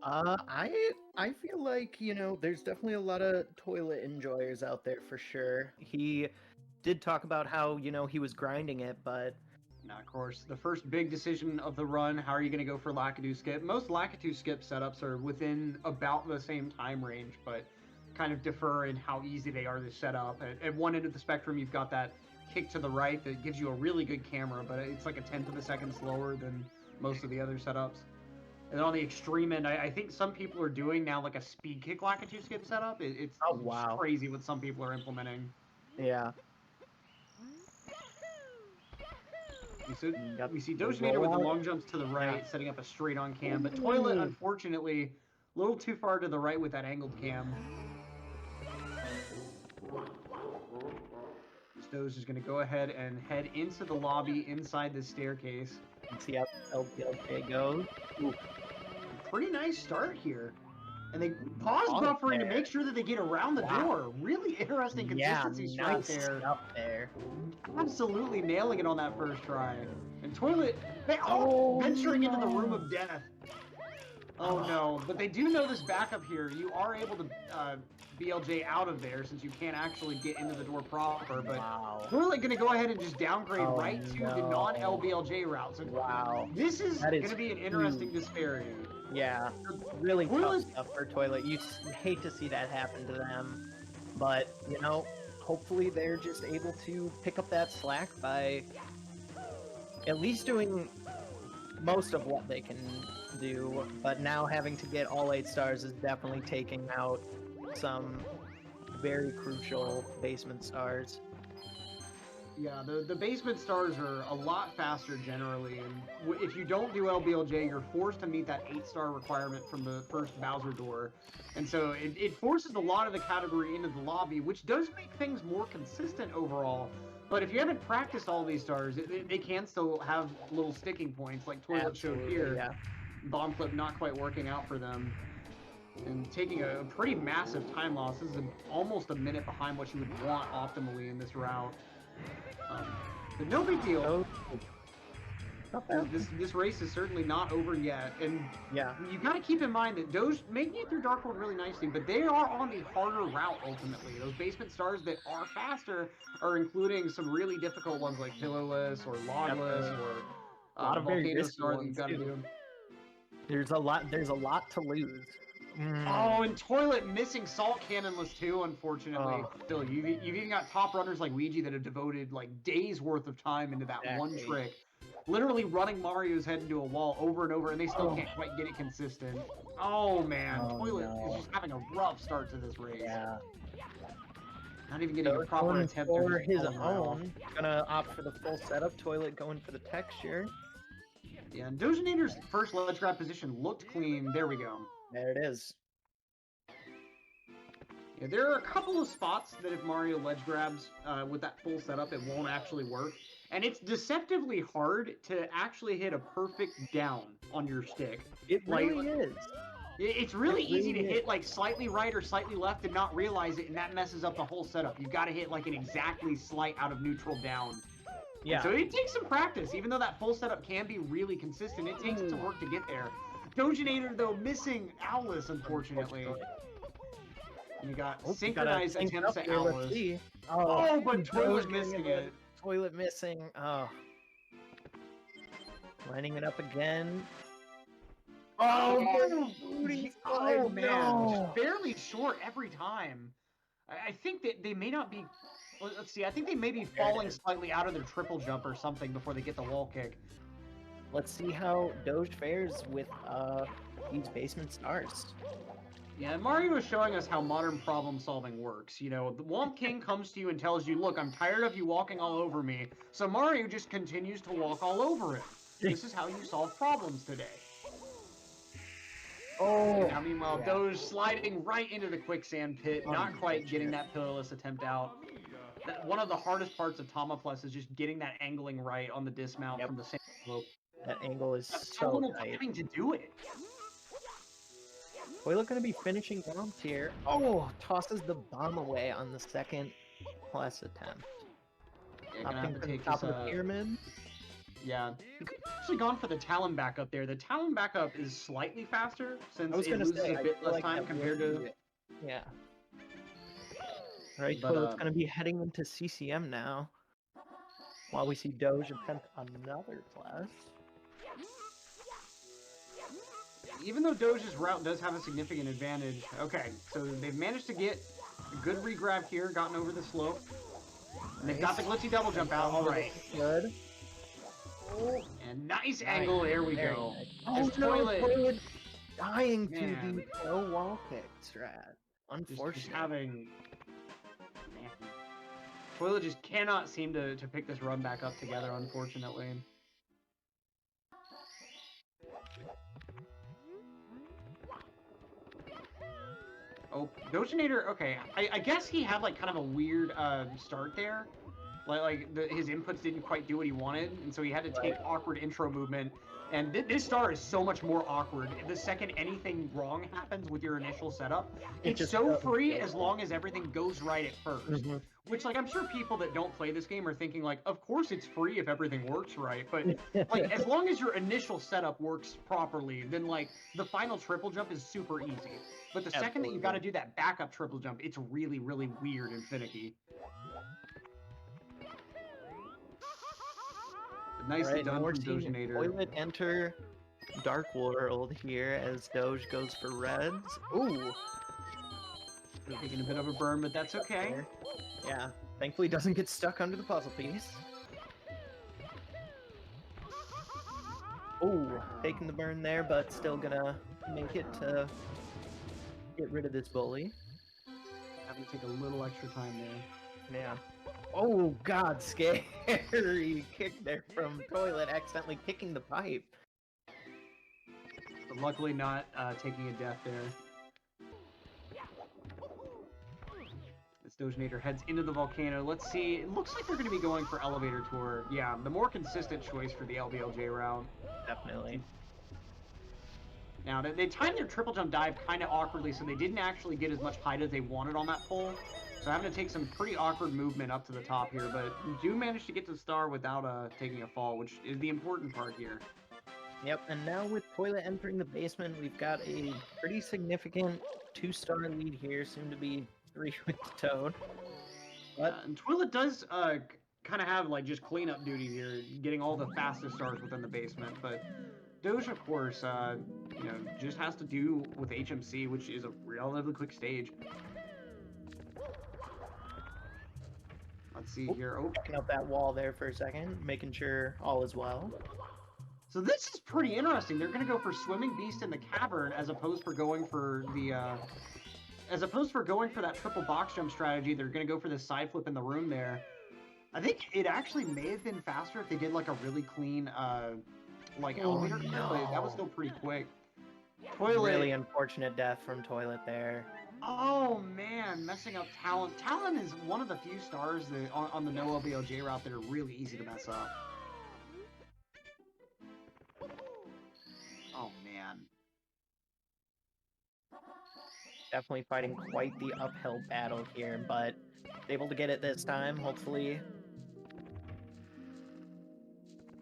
I feel like, there's definitely a lot of toilet enjoyers out there for sure. He did talk about how, he was grinding it, but Now, of course, the first big decision of the run, how are you going to go for Lakitu skip? Most Lakitu skip setups are within about the same time range, but kind of differ in how easy they are to set up. At one end of the spectrum, you've got that kick to the right that gives you a really good camera, but it's like a tenth of a second slower than most of the other setups. And then on the extreme end, I think some people are doing now like a speed kick Lakitu skip setup. It's oh just wow. crazy what some people are implementing. Yeah. We see The Doginator with the rollout. long jumps to the right, Yeah. setting up a straight on cam, but Toilet, Ooh. unfortunately, a little too far to the right with that angled cam. Doge is going to go ahead and head into the lobby inside the staircase. Let's see how LPLK goes. Ooh. Pretty nice start here. And they pause buffering to make sure that they get around the door. Really interesting consistency strat there. Stuff there. Absolutely nailing it on that first try. And Toilet venturing into the room of death. Oh no, but they do know this backup here. You are able to BLJ out of there since you can't actually get into the door proper, but we're like going to go ahead and just downgrade right to the non-LBLJ route. So this is going to be an interesting disparity. Yeah, really tough stuff for Toilet. You hate to see that happen to them, but, hopefully they're just able to pick up that slack by at least doing most of what they can do, but now having to get all 8 stars is definitely taking out some very crucial basement stars. Yeah, the basement stars are a lot faster generally, and if you don't do LBLJ, you're forced to meet that 8-star requirement from the first Bowser door. And so it forces a lot of the category into the lobby, which does make things more consistent overall. But if you haven't practiced all these stars, they can still have little sticking points, like Toilet showed here. Yeah. Bomb Clip not quite working out for them. And taking a pretty massive time loss. This is almost a minute behind what you would want optimally in this route. But no big deal. This race is certainly not over yet, and you got to keep in mind that Doge making it through Dark World really nicely, but they are on the harder route ultimately. Those basement stars that are faster are including some really difficult ones like Pillowless or Logless or Volcano Star that you got to do. There's a lot to lose. Oh, and Toilet missing Salt Cannonless too, unfortunately. Still, you've even got top runners like Ouija that have devoted like days worth of time into that one trick. Literally running Mario's head into a wall over and over, and they still can't quite get it consistent. Oh man, Toilet is just having a rough start to this race. Yeah. Not even getting a proper attempt for his own. Gonna opt for the full setup. Toilet going for the texture. Yeah, and Doginator's first ledge grab position looked clean. There we go. There it is. Yeah, there are a couple of spots that if Mario ledge grabs with that full setup, it won't actually work. And it's deceptively hard to actually hit a perfect down on your stick. It really is. It's really easy to hit like slightly right or slightly left and not realize it, and that messes up the whole setup. You've got to hit like an exactly slight out of neutral down. Yeah. So it takes some practice. Even though that full setup can be really consistent, it takes some work to get there. Doginator, though, missing Owless, unfortunately. You got synchronized attempts at Owless. Oh, but Toilet missing it. Toilet missing. Oh. Lining it up again. Oh man. No. Fairly short every time. I think that they may not be... Let's see, I think they may be falling slightly out of their triple jump or something before they get the wall kick. Let's see how Doge fares with these basement stars. Yeah, Mario is showing us how modern problem solving works. You know, the Womp King comes to you and tells you, look, I'm tired of you walking all over me. So Mario just continues to walk all over it. This is how you solve problems today. Oh. Now, meanwhile, Doge sliding right into the quicksand pit, not quite getting that Pillowless attempt out. One of the hardest parts of Tama-Plus is just getting that angling right on the dismount from the same slope. That angle is so little tight. Timing to do it. Toilet gonna be finishing bombs here. Oh, tosses the bomb away on the second plus attempt. Yeah, gonna have to take top of the pyramid. Yeah. Actually gone for the Talon backup there. The Talon backup is slightly faster since I was it gonna loses say, a I bit feel less like time that compared would to... be it. Yeah. Right, But, Toilet's gonna be heading into CCM now. While we see Doge attempt another class. even though Doge's route does have a significant advantage. Okay, so they've managed to get a good regrab here, gotten over the slope. And they've got the glitchy double jump out. All right. Good. And nice angle. There we Very go. nice. Just Oh no, Toilet. Toilet dying to Man. the pro wall kick strat. Just Unfortunate. having... Man. Toilet just cannot seem to pick this run back up together, unfortunately. Oh, Doginator, okay. I guess he had, like, kind of a weird start there. His inputs didn't quite do what he wanted, and so he had to take awkward intro movement. And this star is so much more awkward. The second anything wrong happens with your initial setup, it's so free as long as everything goes right at first. Which, like, I'm sure people that don't play this game are thinking, like, of course it's free if everything works right. But, like, as long as your initial setup works properly, then, like, the final triple jump is super easy. But the second that you got to do that backup triple jump, it's really, really weird and finicky. Nicely done from Doginator. Toilet enter Dark World here as Doge goes for reds. Ooh! Taking a bit of a burn, but that's okay. Yeah, thankfully doesn't get stuck under the puzzle piece. Ooh, taking the burn there, but still gonna make it to get rid of this bully. Having to take a little extra time there. Yeah. Oh god, scary kick there from Toilet, accidentally kicking the pipe. But luckily not taking a death there. As Doginator heads into the volcano, let's see, it looks like they're going to be going for Elevator Tour. Yeah, the more consistent choice for the LBLJ route. Definitely. Now, they timed their triple jump dive kind of awkwardly, so they didn't actually get as much height as they wanted on that pole. So having to take some pretty awkward movement up to the top here, but do manage to get to the star without taking a fall, which is the important part here. Yep, and now with Toilet entering the basement, we've got a pretty significant 2-star lead here, soon to be 3 with Toad. But and Toilet does kind of have like just cleanup duty here, getting all the fastest stars within the basement, but Doge, of course, you know, just has to do with HMC, which is a relatively quick stage. Let's see here. Oh, picking up that wall there for a second, making sure all is well. So this is pretty interesting. They're going to go for Swimming Beast in the cavern as opposed for going for the that triple box jump strategy. They're going to go for the side flip in the room there. I think it actually may have been faster if they did like a really clean elevator, but that was still pretty quick. Toilet. Really unfortunate death from Toilet there. Oh man, messing up Talon. Talon is one of the few stars that on the no LBLJ route that are really easy to mess up. Oh man. Definitely fighting quite the uphill battle here, but able to get it this time, hopefully.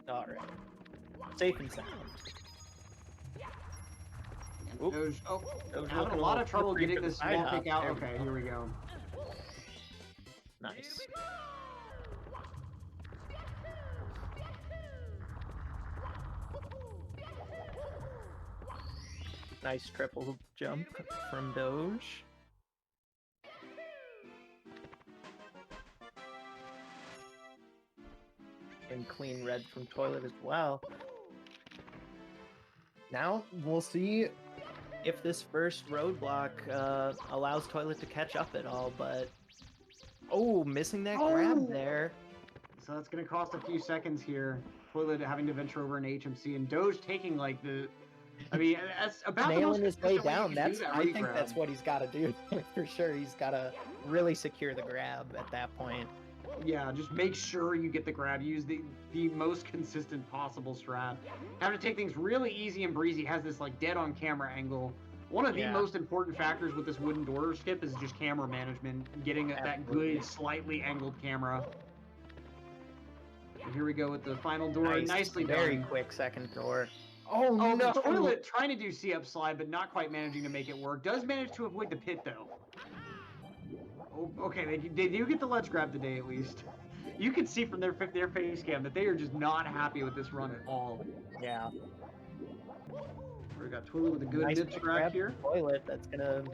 Alright. Safe and sound. Doge, having a lot of trouble getting this wall kick out. Okay, here we go. Nice. Nice triple jump from Doge. And clean red from Toilet as well. Now we'll see if this first roadblock allows Toilet to catch up at all, but... Oh, missing that grab there. So that's going to cost a few seconds here. Toilet having to venture over an HMC, and Doge taking, like, the... I mean, that's about nailing his way down. I think that's what he's got to do, for sure. He's got to really secure the grab at that point. Yeah, just make sure you get the grab. Use the most consistent possible strat. Having to take things really easy and breezy. Has this like dead on camera angle. One of the most important factors with this wooden door skip is just camera management. Getting that good, slightly angled camera. Here we go with the final door. Nicely very done. quick second door. Oh, Oh, no! the Toilet trying to do C-up slide, but not quite managing to make it work. Does manage to avoid the pit, though. Oh, okay, they do get the ledge grab today, at least. You can see from their face cam that they are just not happy with this run at all. Yeah. We got Toilet with a good Nice mid quick grab grab here. Toilet. That's gonna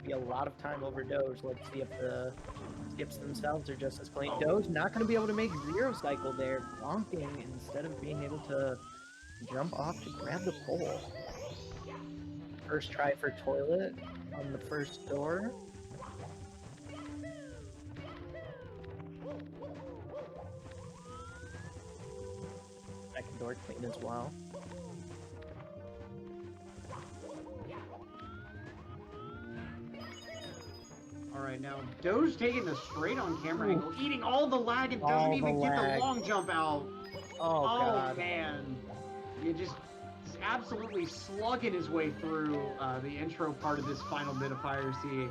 be a lot of time over Doge. Let's see if the skips themselves are just as clean. Doge not gonna be able to make zero cycle there, bonking instead of being able to jump off to grab the pole. First try for Toilet on the first door. Second door clean as well. Alright, now Doge taking the straight on camera angle, eating all the lag and All doesn't the even get the lag. long jump out. Oh, God. Man. You just absolutely slugging his way through the intro part of this final bit of Fire Sea.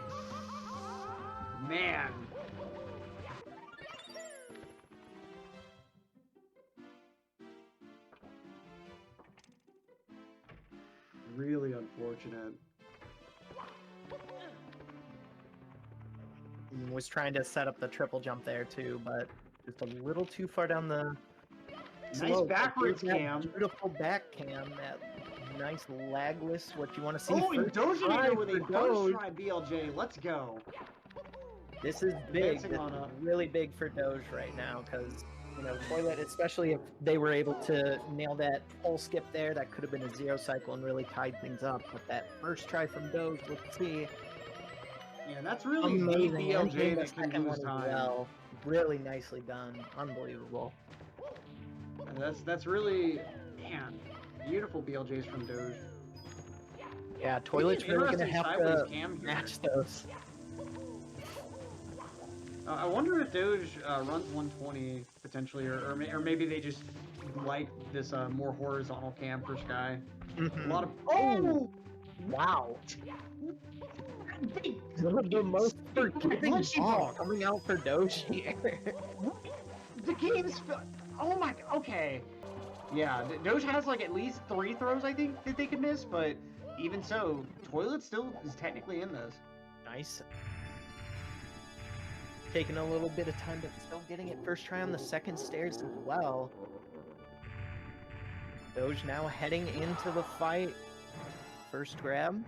Man. Really unfortunate. Was trying to set up the triple jump there too, but just a little too far down the Nice slope. backwards There's that cam. Beautiful back cam, that nice lagless, what you want to see. Oh, and First try Dojinator with a for first Doge. try BLJ. Let's go. This is big. Advancing This on is up. really big for Doge right now because, you know, Toilet, especially if they were able to nail that pole skip there, that could have been a zero cycle and really tied things up. But that first try from Doge, let's see. Yeah, that's really Amazing. And BLJ getting the that can second lose one as time. well. Really nicely done. Unbelievable. And that's really, man, beautiful BLJs from Doge. Yeah, Toilet's really gonna Interesting have sideways to cam here. match those. I wonder if Doge runs 120 potentially, or maybe they just like this more horizontal cam for Sky. A lot of Wow. The most forgiving Glitchy ball ball. coming out for Doge here. The game's oh my, okay. Yeah, Doge has like at least 3 throws I think that they could miss, but even so, Toilet still is technically in this. Nice. Taking a little bit of time, but still getting it first try on the second stairs as well. Doge now heading into the fight. First grab.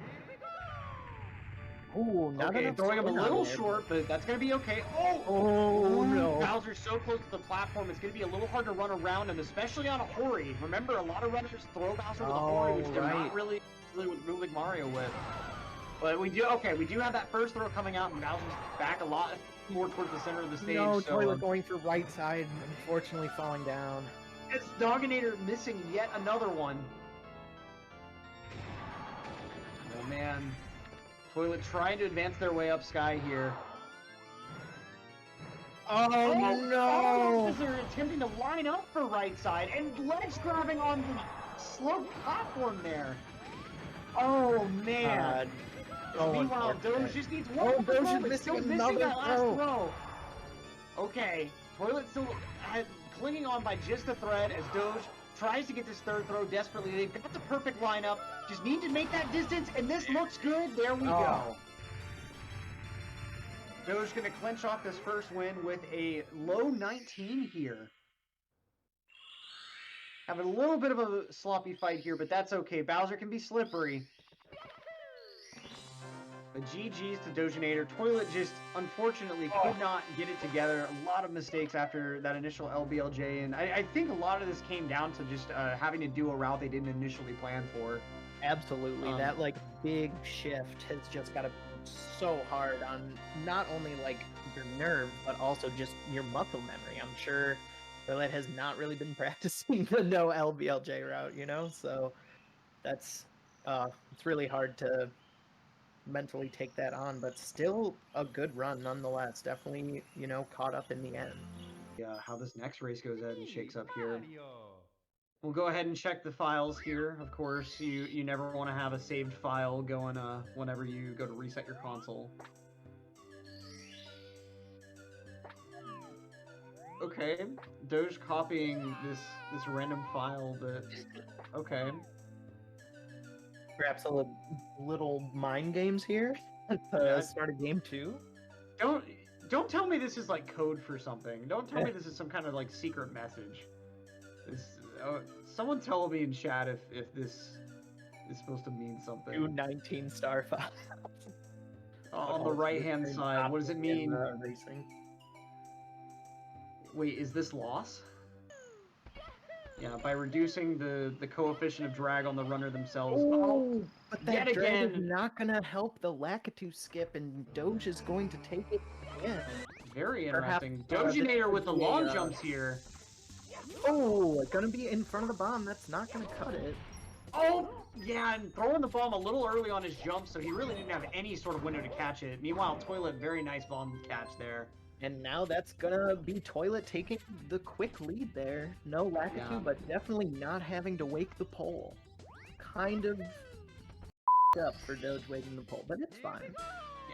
Ooh, not Okay, enough throwing him a spin on little there. short, but that's gonna be okay. Oh, no. Bowser's so close to the platform, it's gonna be a little hard to run around him, especially on a Hori. Remember, a lot of runners throw Bowser with a Hori, which they're not really moving Mario with. But we do have that first throw coming out, and Bowser's back a lot more towards the center of the stage. No, so, Toilet going for right side, unfortunately falling down. it's Dogginator missing yet another one. Oh man. Toilet trying to advance their way up Sky here. Oh, no! They're attempting to line up for right side and ledge grabbing on the slope platform there. Oh man. Meanwhile, Doge just needs one more Doge throw, is but missing still another missing that last throw. throw. Okay, Toilet still clinging on by just a thread as Doge tries to get this third throw desperately. They've got the perfect lineup. Just need to make that distance, and this looks good. There we go. Doge gonna clinch off this first win with a low 19 here. Having a little bit of a sloppy fight here, but that's okay. Bowser can be slippery. But GG's to Dojinator. Toilet just, unfortunately, could not get it together. A lot of mistakes after that initial LBLJ, and I think a lot of this came down to just having to do a route they didn't initially plan for. Absolutely, that like big shift has just got to so hard on not only like your nerve, but also just your muscle memory. I'm sure Toilet has not really been practicing the no LBLJ route, you know, so that's it's really hard to mentally take that on, but still a good run nonetheless. Definitely, you know, caught up in the end. Yeah, how this next race goes ahead and shakes up here. We'll go ahead and check the files here. Of course, you never want to have a saved file going whenever you go to reset your console. Okay, Doge copying this random file that. Okay. Perhaps a little mind games here at the Yeah. start of game 2. Don't tell me this is like code for something. Don't tell me this is some kind of like secret message. Someone tell me in chat if this is supposed to mean something. 219 star files. On the right hand side, what does it mean? Racing. Wait, is this loss? Yeah, by reducing the coefficient of drag on the runner themselves. Oh, but that yet drag again, is not going to help the Lakitu skip, and Doge is going to take it again. Very interesting. Perhaps, Doginator with the long jumps here. Oh, gonna be in front of the bomb. That's not gonna cut it. Oh, yeah, and throwing the bomb a little early on his jump, so he really didn't have any sort of window to catch it. Meanwhile, Toilet, very nice bomb catch there. And now that's gonna be Toilet taking the quick lead there. No Lakitu, Yeah. but definitely not having to wake the pole. Kind of up for Doge waking the pole, but it's fine.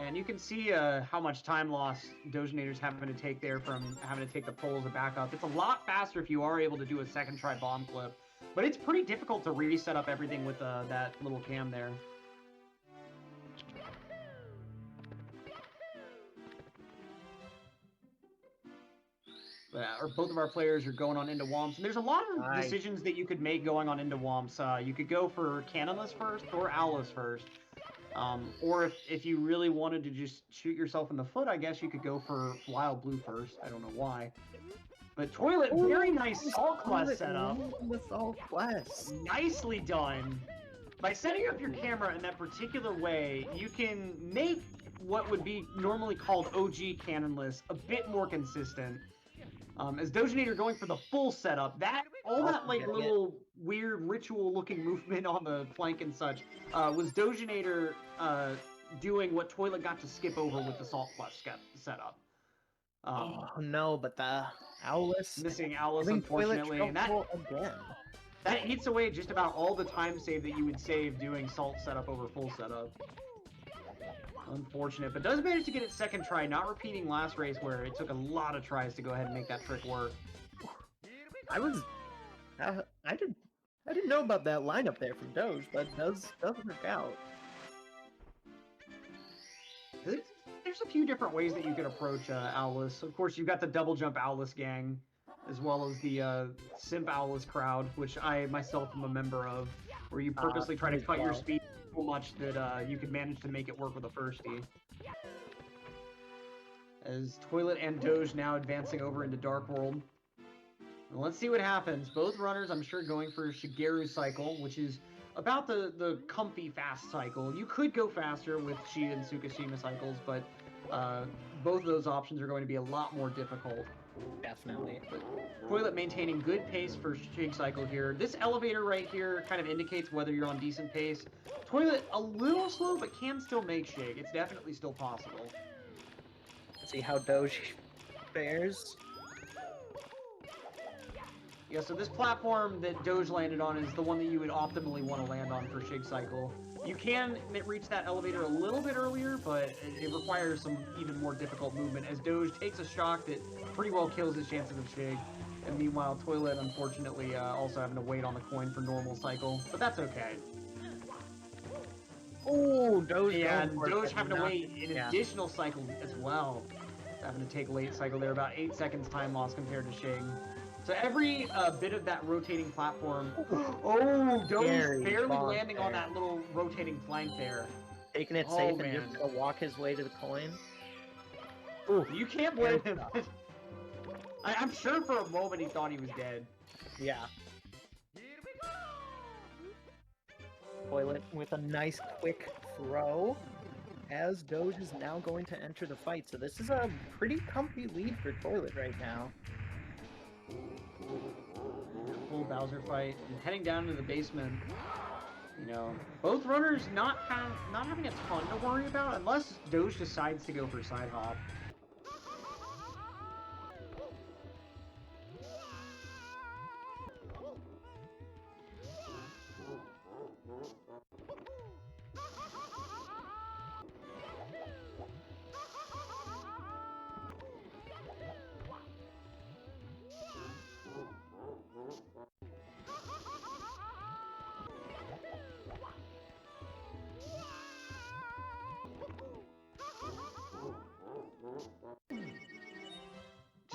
And you can see how much time loss Doginator's having to take there from having to take the pole as a backup. It's a lot faster if you are able to do a second try bomb clip, but it's pretty difficult to reset up everything with that little cam there. Both of our players are going on into Womps, and there's a lot of decisions that you could make going on into Womps. You could go for Cannonless first or Owless first. Or if you really wanted to just shoot yourself in the foot, I guess you could go for Wild Blue first. I don't know why. But Toilet, very nice Salt Quest setup. The Salt Quest. Nicely done. By setting up your camera in that particular way, you can make what would be normally called OG Cannonless a bit more consistent. As Doginator going for the full setup, all that like little weird ritual-looking movement on the flank and such was Doginator doing what Toilet got to skip over with the Salt Quest setup. Oh no, but the Owless missing Owless, unfortunately, and that eats away just about all the time save that you would save doing Salt setup over full setup. Unfortunate, but does manage to get its second try, not repeating last race where it took a lot of tries to go ahead and make that trick work. I didn't know about that lineup there from Doge, but it does work out. There's a few different ways that you could approach Owless. Of course, you've got the double jump Owless gang, as well as the Simp Owless crowd, which I myself am a member of, where you purposely try to cut your speed so much that you could manage to make it work with a firstie. As Toilet and Doge now advancing over into Dark World. And let's see what happens. Both runners, I'm sure, going for Shigeru's cycle, which is about the comfy fast cycle. You could go faster with Shida and Tsukishima cycles, but both of those options are going to be a lot more difficult. Definitely. But Toilet maintaining good pace for Shig cycle here. This elevator right here kind of indicates whether you're on decent pace. Toilet a little slow, but can still make Shig. It's definitely still possible. Let's see how Doge fares. Yeah, so this platform that Doge landed on is the one that you would optimally want to land on for Shig cycle. You can reach that elevator a little bit earlier, but it requires some even more difficult movement as Doge takes a shock that pretty well kills his chances of Shig. And meanwhile, Toilet, unfortunately, also having to wait on the coin for normal cycle, but that's okay. Oh, Doge. Yeah, and Doge having to wait an additional cycle as well. Having to take late cycle there, about 8 seconds time loss compared to Shig. So every bit of that rotating platform... Oh, Doge barely landing on that little rotating flank there. Taking it safe and just gonna walk his way to the coin. Ooh, you can't blame him. I'm sure for a moment he thought he was dead. Yeah. Toilet with a nice quick throw, as Doge is now going to enter the fight. So this is a pretty comfy lead for Toilet right now. Full Bowser fight and heading down to the basement. You know, both runners not having a ton to worry about unless Doge decides to go for side hop.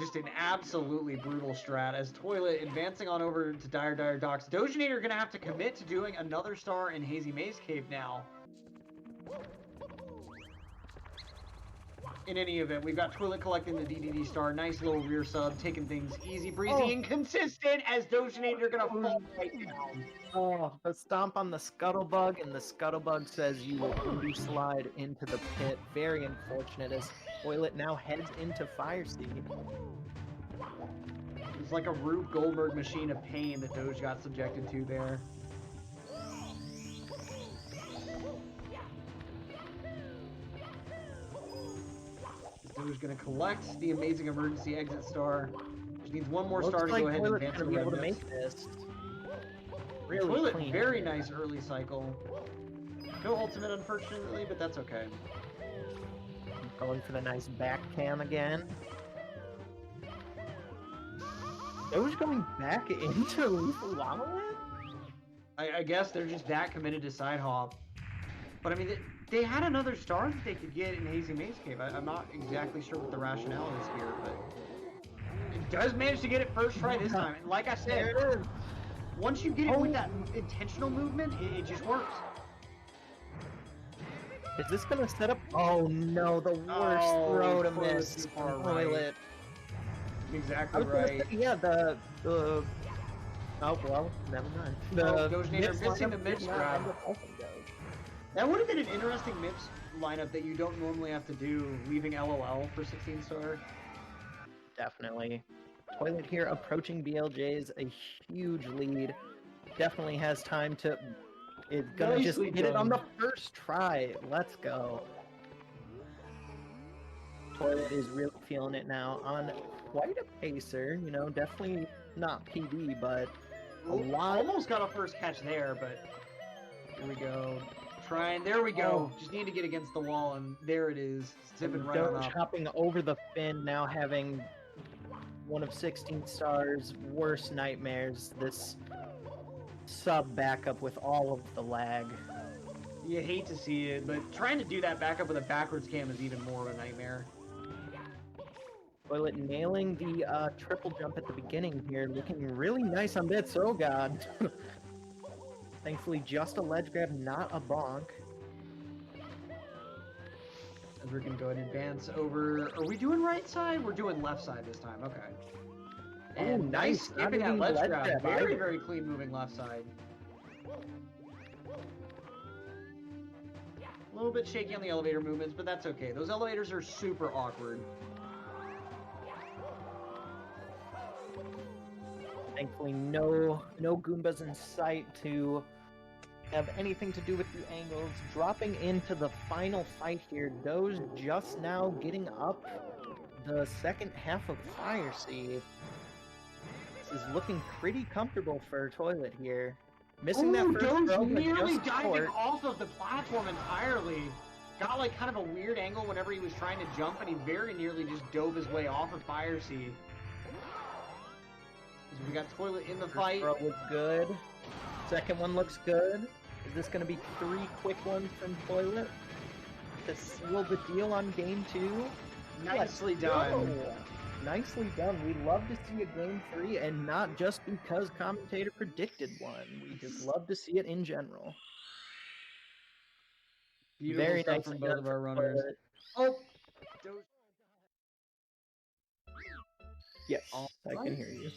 just an absolutely brutal strat as Toilet advancing on over to Dire Docks. Dojinator gonna have to commit to doing another star in Hazy Maze Cave now. In any event, we've got Toilet collecting the DDD star. Nice little rear sub, taking things easy breezy and consistent as Dojinator gonna fall right down. Oh, the stomp on the Scuttlebug, and the Scuttlebug says you will undo slide into the pit. Very unfortunate as Toilet now heads into Fire Seed. It's like a Rube Goldberg machine of pain that Doge got subjected to there. Doge gonna collect the amazing emergency exit star. Just needs one more star to go ahead and advance to be able to Red make this. Really Toilet, clean. very nice early cycle. No ultimate, unfortunately, but that's okay. Going for the nice back cam again. Doge going back into Lethal Lava Land? I guess they're just that committed to side hop. But I mean, they had another star that they could get in Hazy Maze Cave. I'm not exactly sure what the rationale is here, but it does manage to get it first try this time. And like I said, There it is. Once you get it with that intentional movement, it just works. Is this gonna set up? Oh no, the worst throw to miss. Toilet. Exactly right. Say, yeah, the oh well, never mind. The Dojinator missing the mid grab. That would have been an interesting MIPS lineup that you don't normally have to do, leaving LOL for 16 star. Definitely. Toilet here approaching BLJ's a huge lead. Definitely has time to. It's gonna just hit it on the first try. Let's go. Toilet is really feeling it now on quite a pacer. You know, definitely not PB, but a lot. Almost got a first catch there, but here we go. Trying. There we go. Just need to get against the wall, and there it is. Zipping right on up. Hopping over the fin, now having one of 16 stars' worst nightmares. This sub backup with all of the lag. You hate to see it, but trying to do that backup with a backwards cam is even more of a nightmare. Toilet nailing the triple jump at the beginning here, looking really nice on bits. Oh god. Thankfully, just a ledge grab, not a bonk. As we're gonna go ahead and advance over. Are we doing right side? We're doing left side this time. Okay. And nice skipping that ledge grab. Very, very clean moving left side. A little bit shaky on the elevator movements, but that's okay. Those elevators are super awkward. Thankfully, no Goombas in sight to have anything to do with the angles. Dropping into the final fight here. Doge just now getting up the second half of Fire Seed. This is looking pretty comfortable for Toilet here. Missing that first Doge throw, nearly diving off of the platform entirely. Got like kind of a weird angle whenever he was trying to jump, and he very nearly just dove his way off of Fire Seed. So we got Toilet in the fight. First throw was good. Second one looks good. Is this going to be 3 quick ones from Toilet to seal the deal on game 2? Nicely done. Nicely done. We love to see a game 3, and not just because commentator predicted one. We just love to see it in general. Beautiful Very stuff nice from both of our runners. Oh! Yes, I can hear you.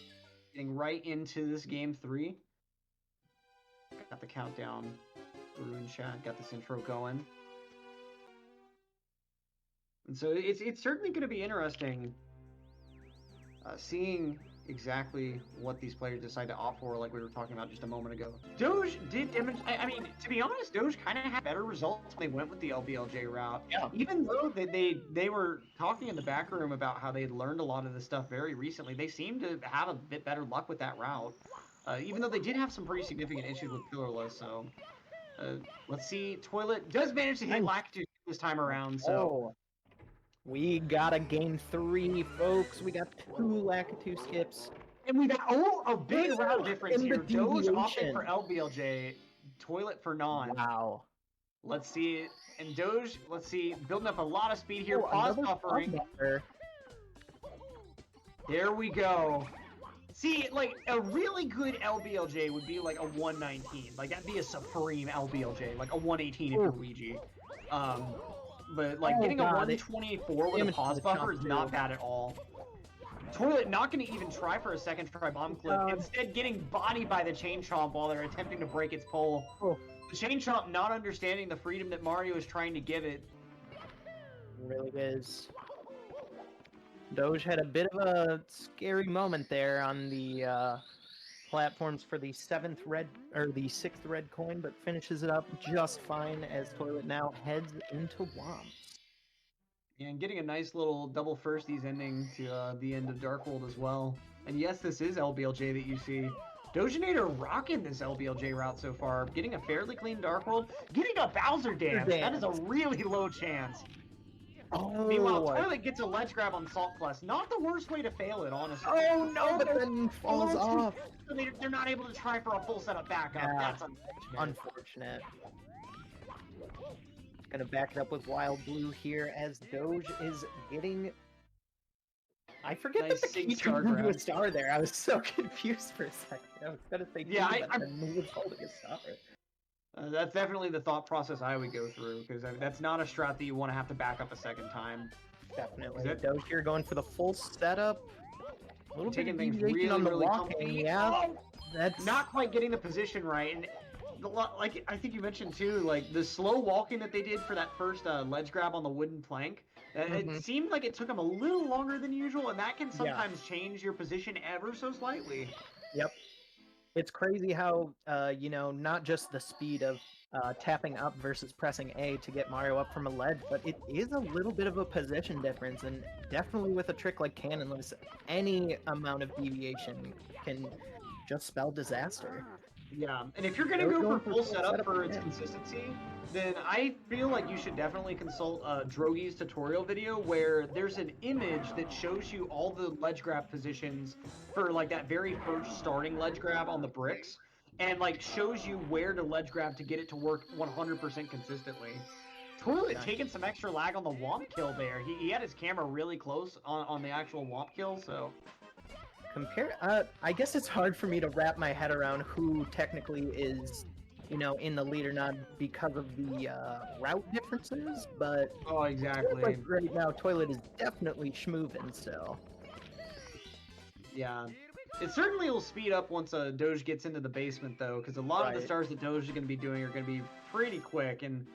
Getting right into this game 3. Got the countdown through in chat, got this intro going. And so it's certainly going to be interesting seeing exactly what these players decide to opt for, like we were talking about just a moment ago. Doge did demonstrate, I mean, to be honest, Doge kind of had better results when they went with the LBLJ route. Yeah. Even though they were talking in the back room about how they'd learned a lot of this stuff very recently, they seemed to have a bit better luck with that route. Even though they did have some pretty significant issues with Pillarless, so let's see. Toilet does manage to hit Lakitu this time around, so... We got a game 3, folks. We got 2 Lakitu skips. And we got, a big route difference here. Doge opting for LBLJ, Toilet for non. Wow. Let's see it. And Doge, let's see, building up a lot of speed here. Pause buffering. There we go. See, like, a really good LBLJ would be like a 119. Like, that'd be a supreme LBLJ. Like, a 118 if you're Luigi. But, like, getting a 124 with a pause buffer is not bad at all. Toilet not going to even try for a second try bomb clip. Instead, getting bodied by the Chain Chomp while they're attempting to break its pole. The Chain Chomp not understanding the freedom that Mario is trying to give it. It really is. Doge had a bit of a scary moment there on the platforms for the sixth red coin, but finishes it up just fine as Toilet now heads into Womps. And getting a nice little double firsties ending to the end of Dark World as well. And yes, this is LBLJ that you see. Dojinator rocking this LBLJ route so far, getting a fairly clean Dark World, getting a Bowser dance. That is a really low chance. Oh, meanwhile, Toilet gets a ledge grab on Salt Plus. Not the worst way to fail it, honestly. Oh no, but then falls off. So they're not able to try for a full setup backup. Yeah, that's unfortunate. Gonna back it up with Wild Blue here as Doge is getting... I forget that the key turned into a star there. I was so confused for a second. I was gonna say he was holding a star. That's definitely the thought process I would go through, because that's not a strat that you want to have to back up a second time. Definitely. Doge here going for the full setup. A little taking bit of things really, on the really walking, yeah. That's not quite getting the position right, and like I think you mentioned too, like the slow walking that they did for that first ledge grab on the wooden plank. It seemed like it took them a little longer than usual, and that can sometimes change your position ever so slightly. Yep. It's crazy how, you know, not just the speed of tapping up versus pressing A to get Mario up from a ledge, but it is a little bit of a position difference, and definitely with a trick like Cannonless, any amount of deviation can just spell disaster. Yeah, and if you're going to go for full setup for its consistency, then I feel like you should definitely consult Drogi's tutorial video where there's an image that shows you all the ledge grab positions for like that very first starting ledge grab on the bricks, and like shows you where to ledge grab to get it to work 100% consistently. Toilet taking some extra lag on the Womp kill there. He had his camera really close on the actual Womp kill, so... I guess it's hard for me to wrap my head around who technically is, you know, in the lead or not because of the route differences, but... Oh, exactly. Like right now, Toilet is definitely schmoovin' still. Yeah. It certainly will speed up once Doge gets into the basement, though, because a lot of the stars that Doge is going to be doing are going to be pretty quick, and...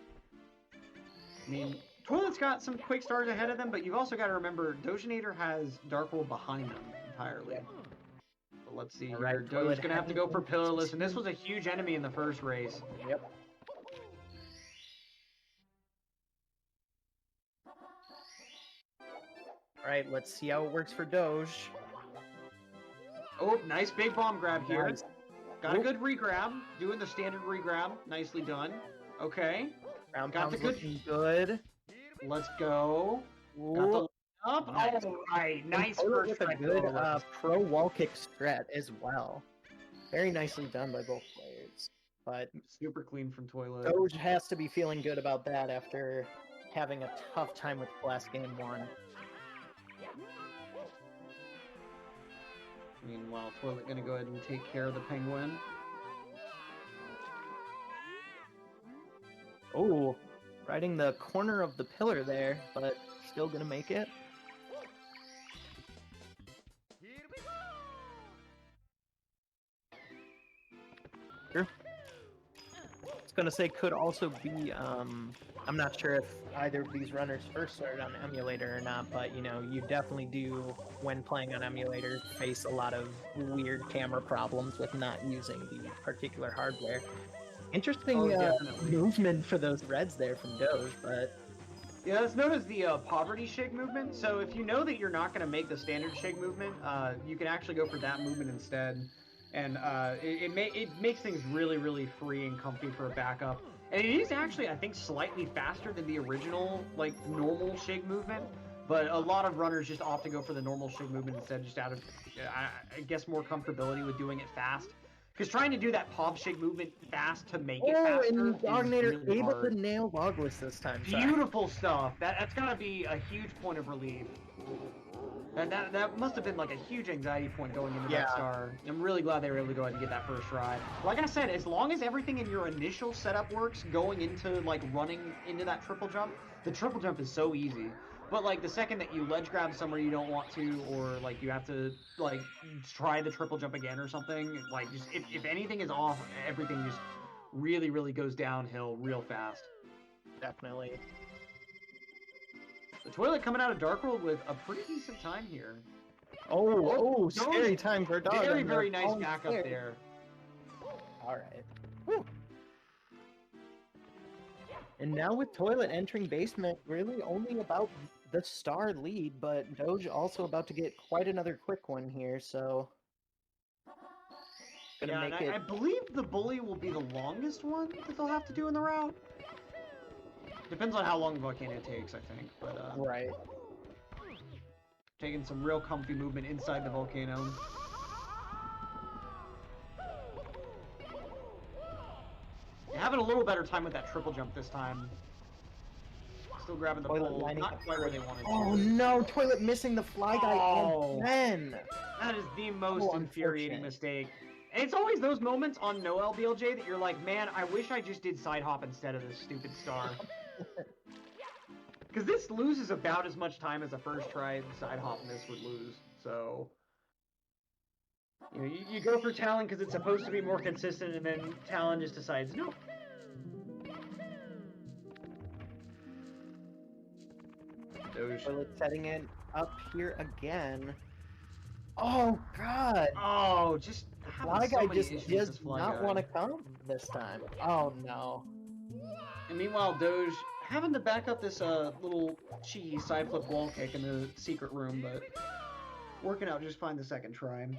I mean, Toilet's got some quick stars ahead of them, but you've also got to remember, Dojinator has Dark World behind them entirely. But let's see here. Doge's going to have to go for Pillarless, and this was a huge enemy in the first race. Yep. Alright, let's see how it works for Doge. Oh, nice big bomb grab here. Nice. Got a good re-grab. Doing the standard re-grab. Nicely done. Okay. Ground got the good. Let's go. Ooh. Got the up. Nice. All right. Nice first with a good pro wall kick strat as well. Very nicely done by both players. But super clean from Toilet. Doge has to be feeling good about that after having a tough time with last game 1. Meanwhile, Toilet gonna go ahead and take care of the penguin. Oh, riding the corner of the pillar there, but still gonna make it. Sure. I was gonna say could also be, I'm not sure if either of these runners first started on emulator or not, but you know, you definitely do, when playing on emulator, face a lot of weird camera problems with not using the particular hardware. Interesting movement for those reds there from Doge, but... Yeah, that's known as the poverty shake movement. So if you know that you're not going to make the standard shake movement, you can actually go for that movement instead. And it makes things really, really free and comfy for a backup. And it is actually, I think, slightly faster than the original, like, normal shake movement. But a lot of runners just opt to go for the normal shake movement instead, just out of, I guess, more comfortability with doing it fast. Because trying to do that pop shake movement fast to make it faster and Dognator really able to nail Logless this time. Beautiful stuff. That's got to be a huge point of relief. That must have been like a huge anxiety point going into Yeah. that star. I'm really glad they were able to go ahead and get that first try. Like I said, as long as everything in your initial setup works, going into like running into that triple jump, the triple jump is so easy. But like the second that you ledge grab somewhere you don't want to, or like you have to like try the triple jump again or something, like just if anything is off, everything just really goes downhill real fast. Definitely. The Toilet coming out of Dark World with a pretty decent time here. Oh, scary time for a dog. Very nice backup there. All right. Whew. And now with Toilet entering basement, really only about the star lead, but Doge also about to get quite another quick one here, so... Yeah, and I believe the Bully will be the longest one that they'll have to do in the route. Depends on how long Volcano takes, I think, but Right. Taking some real comfy movement inside the Volcano. Having a little better time with that triple jump this time. Still grabbing the pole, not quite where they wanted to. Oh no, Toilet missing the fly guy again! That is the most infuriating mistake. And it's always those moments on no LBLJ that you're like, man, I wish I just did side hop instead of this stupid star. Because this loses about as much time as a first try side hop miss would lose, so... You know, you go for Talon because it's supposed to be more consistent, and then Talon just decides, no. Toilet setting it up here again. Oh god! Oh, just... Fly guy just does not want to come this time. Oh no. And meanwhile, Doge having to back up this little cheeky side flip wall kick in the secret room, but working out just fine the second try. And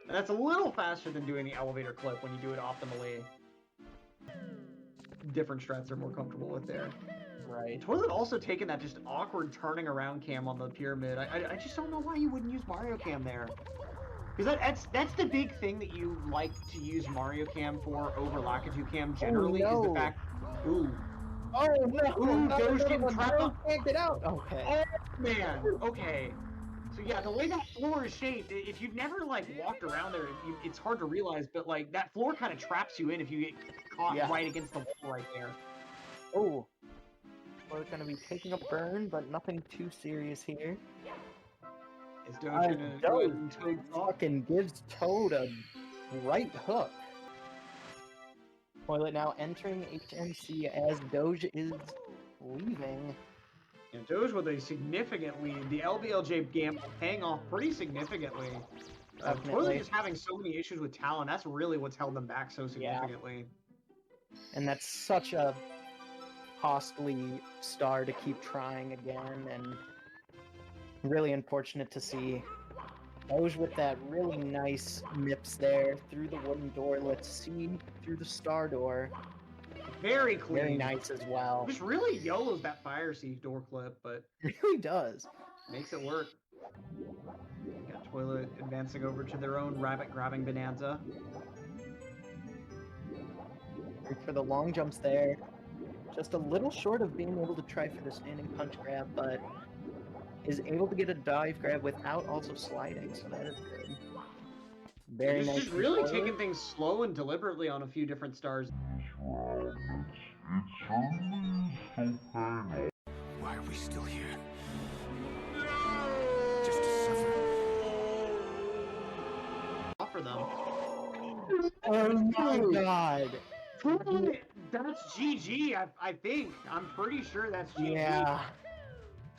that's a little faster than doing the elevator clip when you do it optimally. Different strats they're more comfortable with there. Right. Toilet also taking that just awkward turning around cam on the pyramid. I just don't know why you wouldn't use Mario Cam there. Because that's the big thing that you like to use Mario Cam for over Lakitu Cam generally is the fact... Ooh. Oh no! Ooh, Doge getting trapped up. Can't get out! Okay. Oh man, okay. So yeah, the way that floor is shaped, if you've never like walked around there, it's hard to realize, but like that floor kind of traps you in if you get caught right against the wall right there. Oh. We're gonna be taking a burn, but nothing too serious here. Is Doge gonna go ahead and Toad fucking gives Toad a right hook. Toilet now entering HMC as Doge is leaving. And Doge with a significant lead. The LBLJ gamble paying off pretty significantly. Toilet is having so many issues with Talon. That's really what's held them back so significantly. Yeah. And that's such a costly star to keep trying again, and really unfortunate to see. Doge with that really nice mips there through the wooden door. Let's see through the star door. Very clean. Very nice as well. Just really YOLOs that fire siege door clip, but it really does. Makes it work. Got Toilet advancing over to their own rabbit grabbing bonanza. For the long jumps there. Just a little short of being able to try for the standing punch grab, but is able to get a dive grab without also sliding, so that is good. Very nice. Just really taking things slow and deliberately on a few different stars. Why are we still here? Just to suffer. Offer them. Oh my god! That's GG, I think. I'm pretty sure that's GG. Yeah.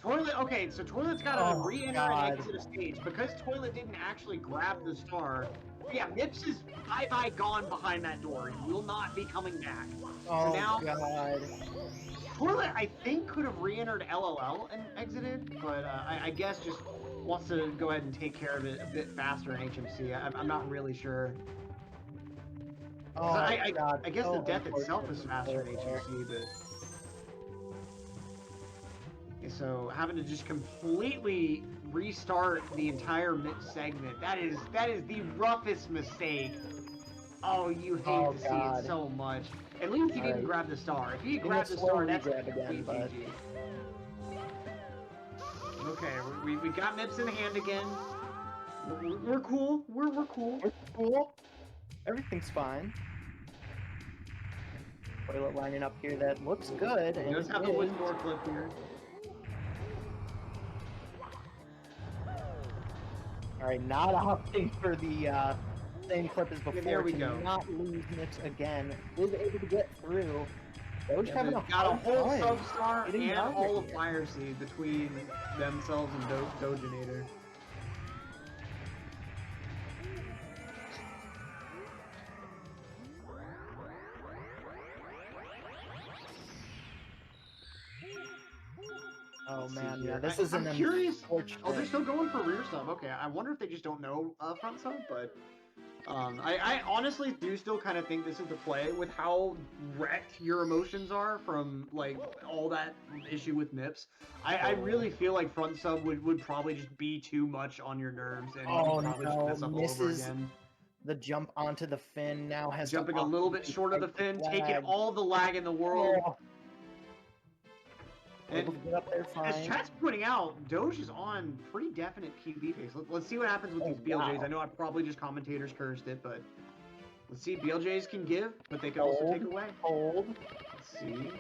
Toilet, okay, so Toilet's got to re-enter and exit a stage. Because Toilet didn't actually grab the star, yeah, Mips is bye-bye gone behind that door. He will not be coming back. Oh so now, god. Toilet, I think, could have re-entered LLL and exited, but I guess just wants to go ahead and take care of it a bit faster in HMC. I'm not really sure. Oh, I god. guess the death itself is faster in HMC, but... So having to just completely restart the entire mid-segment, that is the roughest mistake. Oh, you hate to see it so much. At least he didn't grab the star. If he had grabbed the star, that's a complete GG. Okay, we got Mips in hand again. We're cool. We're cool. We're cool. Everything's fine. Toilet lining up here that looks good. He And does it have the is. wooden door clip here. All right, not opting for the same clip as before. there we to go. Not lose Nips again. Is able to get through. Doge Yeah, having they've a got a hard whole time Substar getting and down all of here. Fire Seed between themselves and Dojinator. Oh Let's see man, here. yeah, this I'm is an curious. unfortunate. Oh, they're still going for rear sub. Okay, I wonder if they just don't know front sub, but I honestly do still kind of think this is the play with how wrecked your emotions are from like all that issue with Nips. I really feel like front sub would probably just be too much on your nerves and Oh, you'd probably just no, mess up all over misses again. The jump onto the fin now has Jumping to a little bit awkwardly short of the fight fin, flag. taking all the lag in the world. Oh, able to And get up there as fine. chat's pointing out, Doge is on pretty definite PB pace. Let's see what happens with Oh, these BLJs. wow. I know I probably just commentators cursed it, but let's see. BLJs can give, but they can also take away. Hold. Let's see.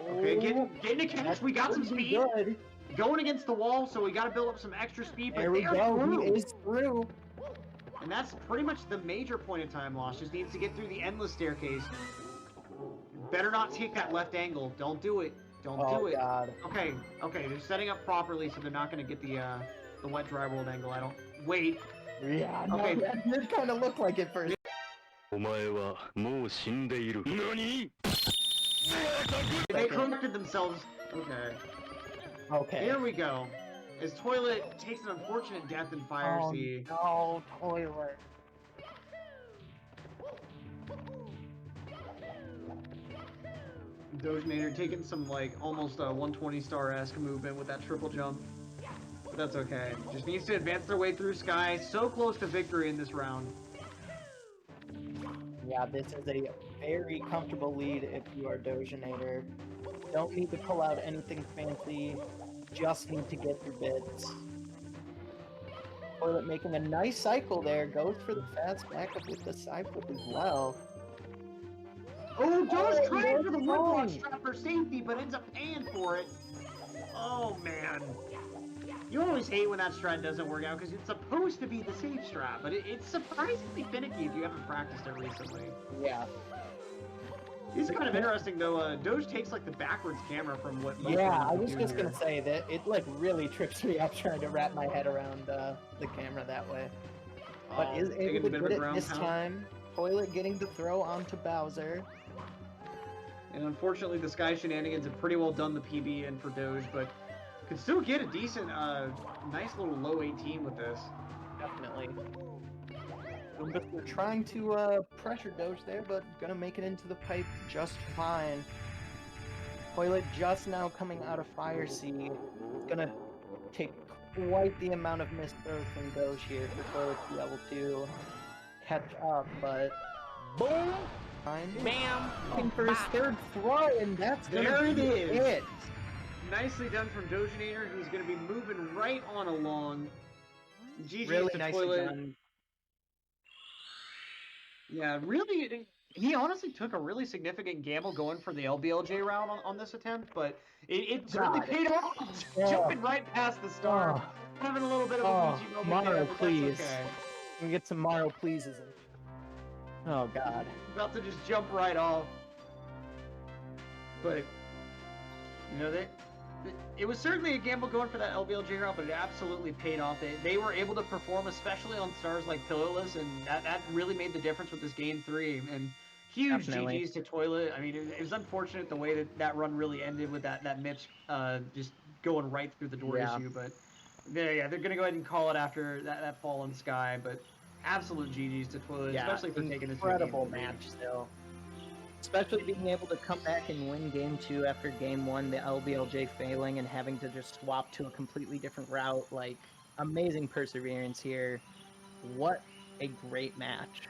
Okay, getting a catch. We got some speed. Good. Going against the wall, so we got to build up some extra speed. But There we they are go. through. He is through. And that's pretty much the major point in time loss. Just needs to get through the endless staircase. Better not take that left angle. Don't do it. Don't do it. God. Okay, they're setting up properly, so they're not going to get the wet dry world angle. I don't. Wait. Yeah, no, Okay. that did kind of look like it first. お前はもう死んでいる。何 They corrected themselves. Okay. Okay. Here we go. As Toilet takes an unfortunate death in Fire Oh, Sea. no, Toilet. Dojinator taking some like almost a 120 star-esque movement with that triple jump. But that's okay. Just needs to advance their way through Sky. So close to victory in this round. Yeah, this is a very comfortable lead if you are Dojinator. Don't need to pull out anything fancy. Just need to get your bits. Toilet making a nice cycle there. Goes for the fast backup with the side flip as well. Oh, Doge Oh, trying for the that's woodblock wrong. strap for safety, but ends up paying for it. Oh, man. You always hate when that strat doesn't work out, because it's supposed to be the safe strat, but it's surprisingly finicky if you haven't practiced it recently. Yeah. It's kind of interesting, though. Doge takes, like, the backwards camera from what most Yeah, of I them was do just here. gonna say that it like really trips me up trying to wrap my head around the camera that way. But Oh, is taking able a to bit of get a it ground this pound. time. Toilet getting the throw onto Bowser. And unfortunately, the Sky Shenanigans have pretty well done the PB in for Doge, but could still get a decent, nice little low 18 with this. Definitely. But we're trying to pressure Doge there, but gonna make it into the pipe just fine. Toilet just now coming out of Fire Sea. It's gonna take quite the amount of missed throws from Doge here for Toilet to be able to catch up, but boom! Bam! Looking for his third throw, and that's gonna There it be is. it. Nicely done from Dojinator, who's going to be moving right on along. GG's Really to nicely Toilet. done. Yeah, really, he honestly took a really significant gamble going for the LBLJ round on this attempt, but it certainly God. paid off. Yeah. Jumping right past the star. Oh. Having a little bit of a Oh, Ouija moment Mario, there, but please. that's okay. Can we get some Mario pleases in? Oh god. About to just jump right off. But, you know, it was certainly a gamble going for that LBLJ route, but it absolutely paid off. They were able to perform, especially on stars like Pillarless, and that really made the difference with this game 3. And huge Definitely. GGs to Toilet. I mean, it was unfortunate the way that run really ended with that Mips just going right through the door Yeah. issue, but they're going to go ahead and call it after that Fallen Sky, but absolute GGs to Toilet, Yeah, especially for taking this incredible match still. Especially being able to come back and win game 2 after game 1, the LBLJ failing and having to just swap to a completely different route. Like, amazing perseverance here. What a great match.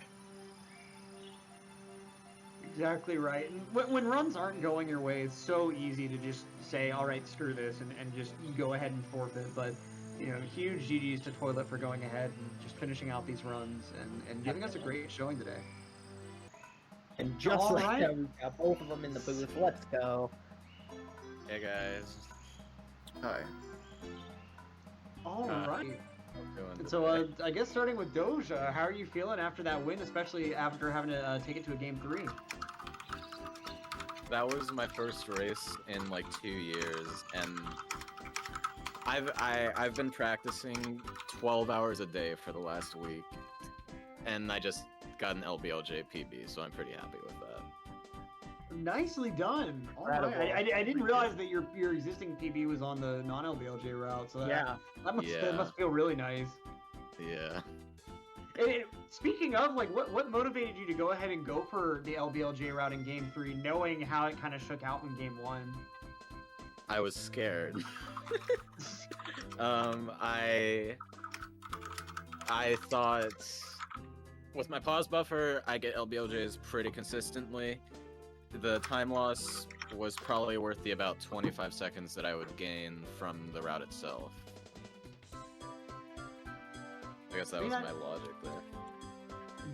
exactly right. And when runs aren't going your way, it's so easy to just say, all right, screw this, and just go ahead and forfeit. But, you know, huge GG's to Toilet for going ahead and just finishing out these runs and giving us a great showing today. And just All like right. that, we got both of them in the booth. Let's go. Hey guys. Hi. All Uh, right. Doing And so, I guess starting with Doja, how are you feeling after that win, especially after having to take it to a game 3? that was my first race in like 2 years, and I've been practicing 12 hours a day for the last week, and I just got an LBLJ PB, so I'm pretty happy with that. Nicely done. All right. Incredible. I didn't realize that your existing PB was on the non-LBLJ route, so Yeah. that Yeah. must feel really nice. Yeah. Speaking of, like, what motivated you to go ahead and go for the LBLJ route in Game 3, knowing how it kind of shook out in Game 1? I was scared. I thought with my pause buffer, I get LBLJs pretty consistently. The time loss was probably worth the about 25 seconds that I would gain from the route itself. I guess that was my logic there.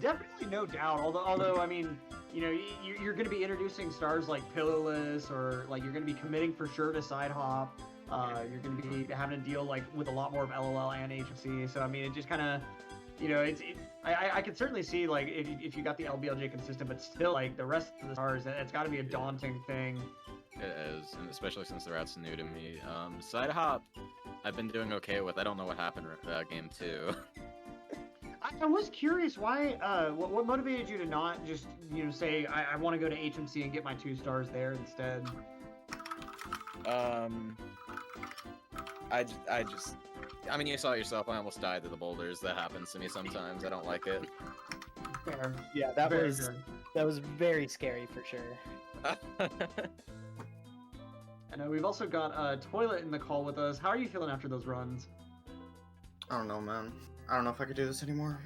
Definitely, no doubt. Although I mean, you know, you're going to be introducing stars like Pillowless, or like you're going to be committing for sure to side hop. You're going to be having to deal like with a lot more of LOL and HFC. So I mean, it just kind of, you know, I could certainly see like if you got the LBLJ consistent, but still like the rest of the stars, it's got to be a daunting thing. It is, and especially since the route's new to me. Side hop, I've been doing okay with. I don't know what happened game 2. I was curious why. What motivated you to not just, you know, say I want to go to HMC and get my 2 stars there instead? I mean, you saw it yourself. I almost died to the boulders. That happens to me sometimes. I don't like it. Fair. Yeah, that Very was good. very scary for sure. And we've also got Toilet in the call with us. How are you feeling after those runs? I don't know, man. I don't know if I could do this anymore.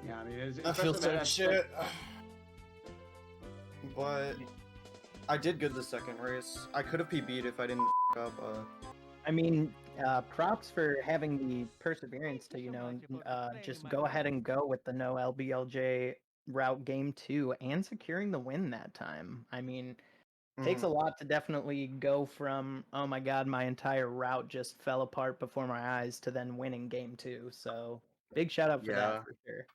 Yeah, I mean, I feel especially so that- shit. But I did good the second race. I could have PB'd if I didn't up. I mean, props for having the perseverance to, you know, just go ahead and go with the no LBLJ route game 2 and securing the win that time. I mean, takes a lot to definitely go from, oh my god, my entire route just fell apart before my eyes, to then winning game 2. So big shout out for Yeah. that for sure.